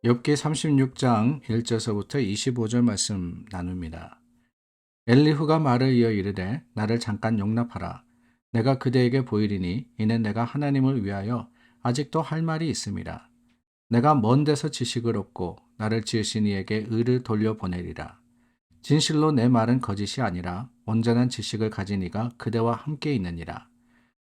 욥기 36장 1절서부터 25절 말씀 나눕니다. 엘리후가 말을 이어 이르되 나를 잠깐 용납하라. 내가 그대에게 보이리니 이는 내가 하나님을 위하여 아직도 할 말이 있음이라. 내가 먼 데서 지식을 얻고 나를 지으신 이에게 의를 돌려보내리라. 진실로 내 말은 거짓이 아니라 온전한 지식을 가진 이가 그대와 함께 있느니라.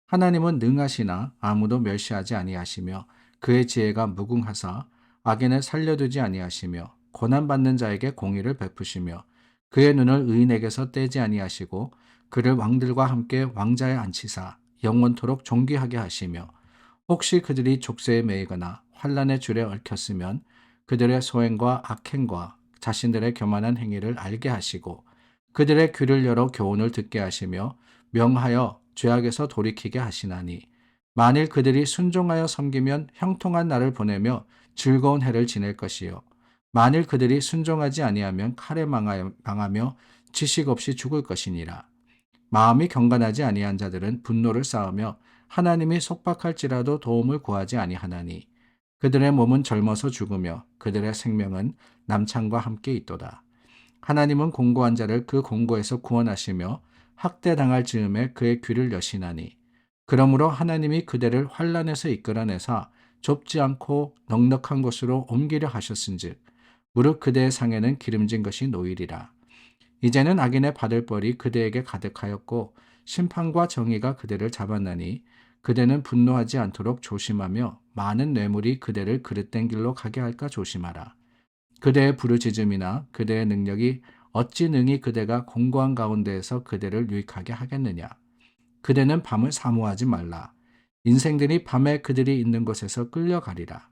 하나님은 능하시나 아무도 멸시하지 아니하시며 그의 지혜가 무궁하사 악인을 살려두지 아니하시며 고난받는 자에게 공의를 베푸시며 그의 눈을 의인에게서 떼지 아니하시고 그를 왕들과 함께 왕자에 앉히사 영원토록 존귀하게 하시며 혹시 그들이 족쇄에 매이거나 환난의 줄에 얽혔으면 그들의 소행과 악행과 자신들의 교만한 행위를 알게 하시고 그들의 귀를 열어 교훈을 듣게 하시며 명하여 죄악에서 돌이키게 하시나니 만일 그들이 순종하여 섬기면 형통한 날을 보내며 즐거운 해를 지낼 것이요 만일 그들이 순종하지 아니하면 칼에 망하며 지식 없이 죽을 것이니라. 마음이 경건하지 아니한 자들은 분노를 쌓으며 하나님이 속박할지라도 도움을 구하지 아니하나니 그들의 몸은 젊어서 죽으며 그들의 생명은 남창과 함께 있도다. 하나님은 공고한 자를 그 공고에서 구원하시며 학대당할 즈음에 그의 귀를 여시나니 그러므로 하나님이 그대를 환난에서 이끌어내사 좁지 않고 넉넉한 곳으로 옮기려 하셨은즉 무릇 그대의 상에는 기름진 것이 놓이리라. 이제는 악인의 받을 벌이 그대에게 가득하였고 심판과 정의가 그대를 잡았나니 그대는 분노하지 않도록 조심하며 많은 뇌물이 그대를 그릇된 길로 가게 할까 조심하라. 그대의 부르짖음이나 그대의 능력이 어찌 능히 그대가 공고한 가운데에서 그대를 유익하게 하겠느냐. 그대는 밤을 사모하지 말라. 인생들이 밤에 그들이 있는 곳에서 끌려가리라.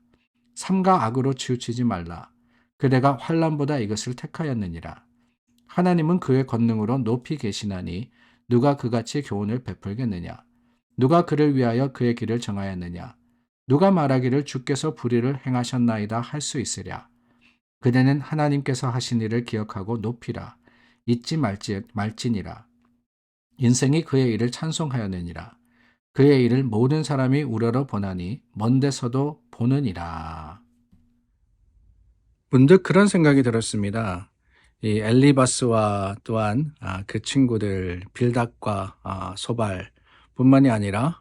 삼가 악으로 치우치지 말라. 그대가 환난보다 이것을 택하였느니라. 하나님은 그의 권능으로 높이 계시나니 누가 그같이 교훈을 베풀겠느냐. 누가 그를 위하여 그의 길을 정하였느냐. 누가 말하기를 주께서 불의를 행하셨나이다 할 수 있으랴. 그대는 하나님께서 하신 일을 기억하고 높이라. 잊지 말지니라. 인생이 그의 일을 찬송하였느니라. 그의 일을 모든 사람이 우러러 보나니 먼 데서도 보느니라. 문득 그런 생각이 들었습니다. 이 엘리바스와 또한 그 친구들 빌닷과 소발 뿐만이 아니라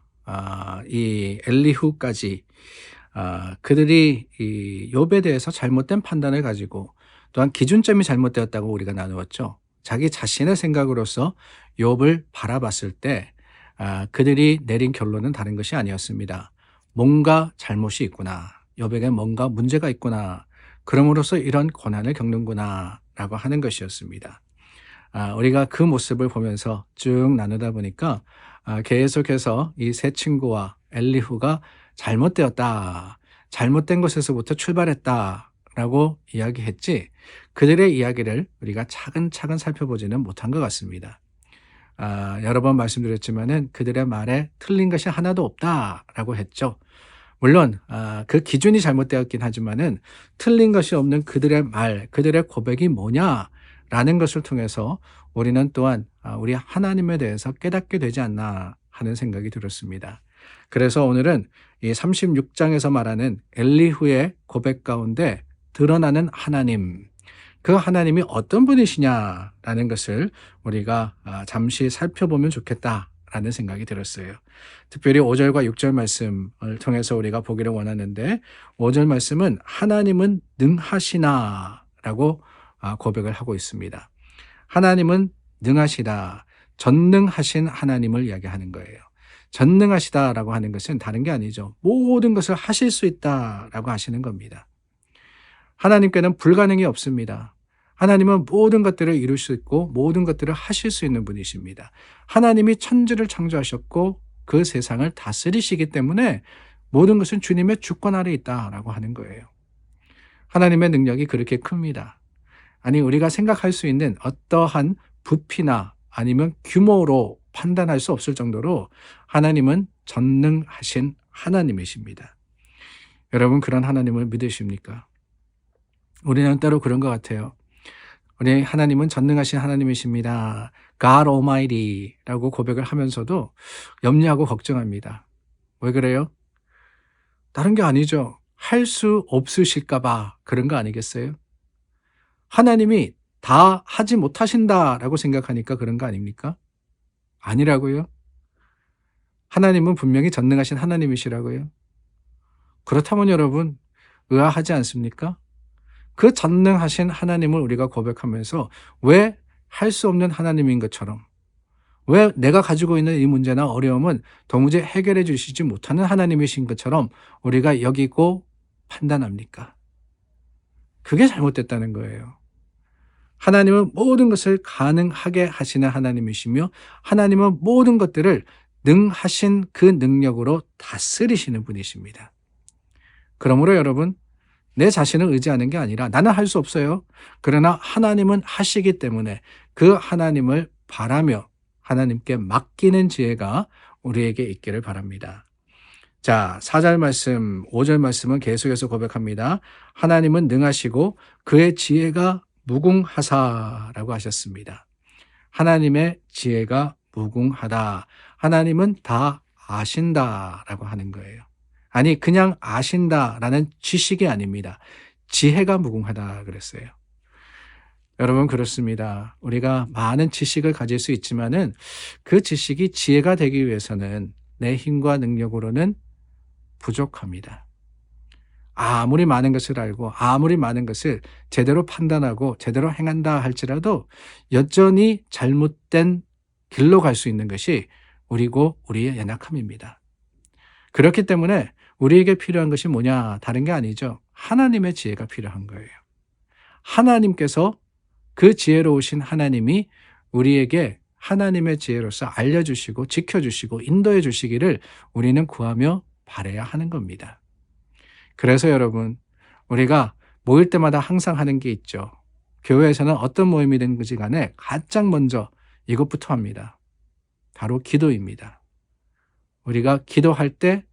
이 엘리후까지 그들이 이 욥에 대해서 잘못된 판단을 가지고 또한 기준점이 잘못되었다고 우리가 나누었죠. 자기 자신의 생각으로서 욥을 바라봤을 때 그들이 내린 결론은 다른 것이 아니었습니다. 뭔가 잘못이 있구나. 욥에게 뭔가 문제가 있구나. 그럼으로써 이런 고난을 겪는구나 라고 하는 것이었습니다. 우리가 그 모습을 보면서 쭉 나누다 보니까 계속해서 이 세 친구와 엘리후가 잘못되었다. 잘못된 것에서부터 출발했다. 라고 이야기했지 그들의 이야기를 우리가 차근차근 살펴보지는 못한 것 같습니다. 여러 번 말씀드렸지만은 그들의 말에 틀린 것이 하나도 없다라고 했죠. 물론 그 기준이 잘못되었긴 하지만은 틀린 것이 없는 그들의 말, 그들의 고백이 뭐냐라는 것을 통해서 우리는 또한 우리 하나님에 대해서 깨닫게 되지 않나 하는 생각이 들었습니다. 그래서 오늘은 이 36장에서 말하는 엘리후의 고백 가운데 드러나는 하나님, 그 하나님이 어떤 분이시냐라는 것을 우리가 잠시 살펴보면 좋겠다라는 생각이 들었어요. 특별히 5절과 6절 말씀을 통해서 우리가 보기를 원하는데 5절 말씀은 하나님은 능하시나라고 고백을 하고 있습니다. 하나님은 능하시다, 전능하신 하나님을 이야기하는 거예요. 전능하시다라고 하는 것은 다른 게 아니죠. 모든 것을 하실 수 있다라고 하시는 겁니다. 하나님께는 불가능이 없습니다. 하나님은 모든 것들을 이룰 수 있고 모든 것들을 하실 수 있는 분이십니다. 하나님이 천지를 창조하셨고 그 세상을 다스리시기 때문에 모든 것은 주님의 주권 아래 있다라고 하는 거예요. 하나님의 능력이 그렇게 큽니다. 아니 우리가 생각할 수 있는 어떠한 부피나 아니면 규모로 판단할 수 없을 정도로 하나님은 전능하신 하나님이십니다. 여러분 그런 하나님을 믿으십니까? 우리는 때로 그런 것 같아요. 우리 하나님은 전능하신 하나님이십니다. God Almighty라고 고백을 하면서도 염려하고 걱정합니다. 왜 그래요? 다른 게 아니죠. 할 수 없으실까 봐 그런 거 아니겠어요? 하나님이 다 하지 못하신다라고 생각하니까 그런 거 아닙니까? 아니라고요? 하나님은 분명히 전능하신 하나님이시라고요. 그렇다면 여러분 의아하지 않습니까? 그 전능하신 하나님을 우리가 고백하면서 왜 할 수 없는 하나님인 것처럼, 왜 내가 가지고 있는 이 문제나 어려움은 도무지 해결해 주시지 못하는 하나님이신 것처럼 우리가 여기고 판단합니까? 그게 잘못됐다는 거예요. 하나님은 모든 것을 가능하게 하시는 하나님이시며 하나님은 모든 것들을 능하신 그 능력으로 다스리시는 분이십니다. 그러므로 여러분, 내 자신을 의지하는 게 아니라 나는 할 수 없어요. 그러나 하나님은 하시기 때문에 그 하나님을 바라며 하나님께 맡기는 지혜가 우리에게 있기를 바랍니다. 자, 4절 말씀, 5절 말씀은 계속해서 고백합니다. 하나님은 능하시고 그의 지혜가 무궁하사라고 하셨습니다. 하나님의 지혜가 무궁하다. 하나님은 다 아신다라고 하는 거예요. 아니, 그냥 아신다라는 지식이 아닙니다. 지혜가 무궁하다 그랬어요. 여러분, 그렇습니다. 우리가 많은 지식을 가질 수 있지만은 그 지식이 지혜가 되기 위해서는 내 힘과 능력으로는 부족합니다. 아무리 많은 것을 알고 아무리 많은 것을 제대로 판단하고 제대로 행한다 할지라도 여전히 잘못된 길로 갈 수 있는 것이 우리고 우리의 연약함입니다. 그렇기 때문에 우리에게 필요한 것이 뭐냐? 다른 게 아니죠. 하나님의 지혜가 필요한 거예요. 하나님께서 그 지혜로우신 하나님이 우리에게 하나님의 지혜로서 알려주시고 지켜주시고 인도해 주시기를 우리는 구하며 바라야 하는 겁니다. 그래서 여러분, 우리가 모일 때마다 항상 하는 게 있죠. 교회에서는 어떤 모임이든지 간에 가장 먼저 이것부터 합니다. 바로 기도입니다. 우리가 기도할 때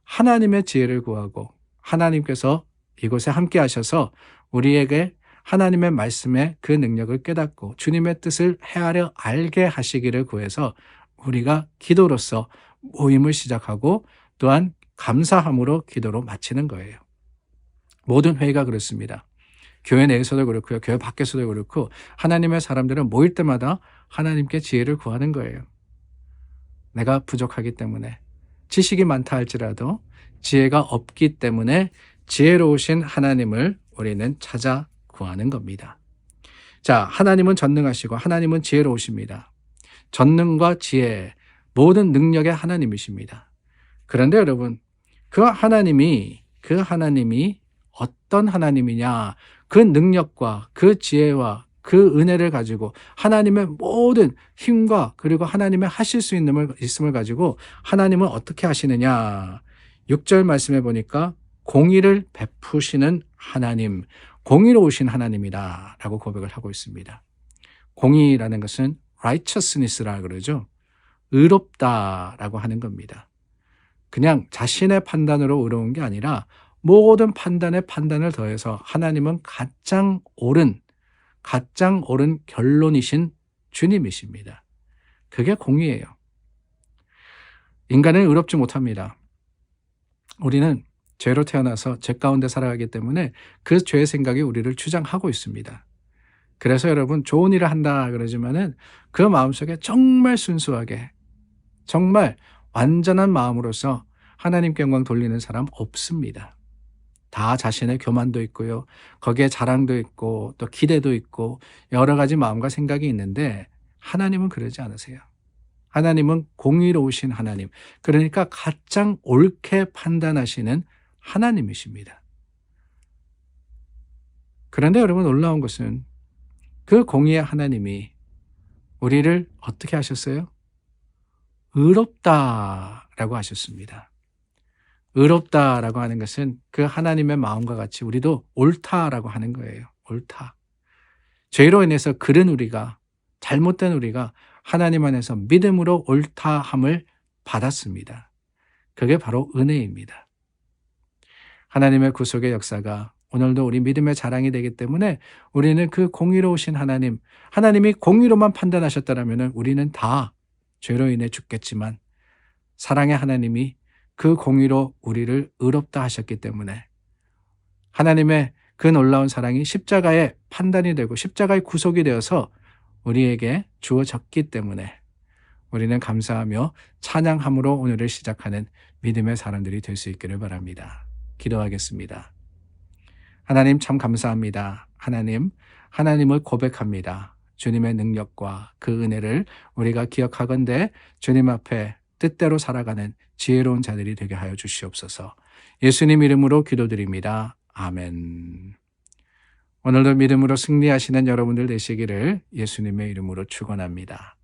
하나님의 지혜를 구하고 하나님께서 이곳에 함께 하셔서 우리에게 하나님의 말씀의 그 능력을 깨닫고 주님의 뜻을 헤아려 알게 하시기를 구해서 우리가 기도로서 모임을 시작하고 또한 감사함으로 기도로 마치는 거예요. 모든 회의가 그렇습니다. 교회 내에서도 그렇고요. 교회 밖에서도 그렇고 하나님의 사람들은 모일 때마다 하나님께 지혜를 구하는 거예요. 내가 부족하기 때문에 지식이 많다 할지라도 지혜가 없기 때문에 지혜로우신 하나님을 우리는 찾아 구하는 겁니다. 자, 하나님은 전능하시고 하나님은 지혜로우십니다. 전능과 지혜, 모든 능력의 하나님이십니다. 그런데 여러분, 그 하나님이 어떤 하나님이냐, 그 능력과 그 지혜와 그 은혜를 가지고 하나님의 모든 힘과 그리고 하나님의 하실 수 있음을 가지고 하나님은 어떻게 하시느냐. 6절 말씀해 보니까 공의를 베푸시는 하나님, 공의로우신 하나님이다 라고 고백을 하고 있습니다. 공의라는 것은 righteousness라 그러죠. 의롭다라고 하는 겁니다. 그냥 자신의 판단으로 의로운 게 아니라 모든 판단에 판단을 더해서 하나님은 가장 옳은 결론이신 주님이십니다. 그게 공의예요. 인간은 의롭지 못합니다. 우리는 죄로 태어나서 죄 가운데 살아가기 때문에 그 죄의 생각이 우리를 주장하고 있습니다. 그래서 여러분, 좋은 일을 한다 그러지만은 그 마음속에 정말 순수하게 정말 완전한 마음으로서 하나님께 영광 돌리는 사람 없습니다. 다 자신의 교만도 있고요. 거기에 자랑도 있고 또 기대도 있고 여러 가지 마음과 생각이 있는데 하나님은 그러지 않으세요. 하나님은 공의로우신 하나님, 그러니까 가장 옳게 판단하시는 하나님이십니다. 그런데 여러분, 놀라운 것은 그 공의의 하나님이 우리를 어떻게 하셨어요? 의롭다라고 하셨습니다. 의롭다라고 하는 것은 그 하나님의 마음과 같이 우리도 옳다라고 하는 거예요. 옳다. 죄로 인해서 그른 우리가, 잘못된 우리가 하나님 안에서 믿음으로 옳다함을 받았습니다. 그게 바로 은혜입니다. 하나님의 구속의 역사가 오늘도 우리 믿음의 자랑이 되기 때문에 우리는 그 공의로우신 하나님이 공의로만 판단하셨다면 우리는 다 죄로 인해 죽겠지만 사랑의 하나님이 그 공의로 우리를 의롭다 하셨기 때문에 하나님의 그 놀라운 사랑이 십자가의 판단이 되고 십자가의 구속이 되어서 우리에게 주어졌기 때문에 우리는 감사하며 찬양함으로 오늘을 시작하는 믿음의 사람들이 될 수 있기를 바랍니다. 기도하겠습니다. 하나님 참 감사합니다. 하나님을 고백합니다. 주님의 능력과 그 은혜를 우리가 기억하건대 주님 앞에 뜻대로 살아가는 지혜로운 자들이 되게 하여 주시옵소서. 예수님 이름으로 기도드립니다. 아멘. 오늘도 믿음으로 승리하시는 여러분들 되시기를 예수님의 이름으로 축원합니다.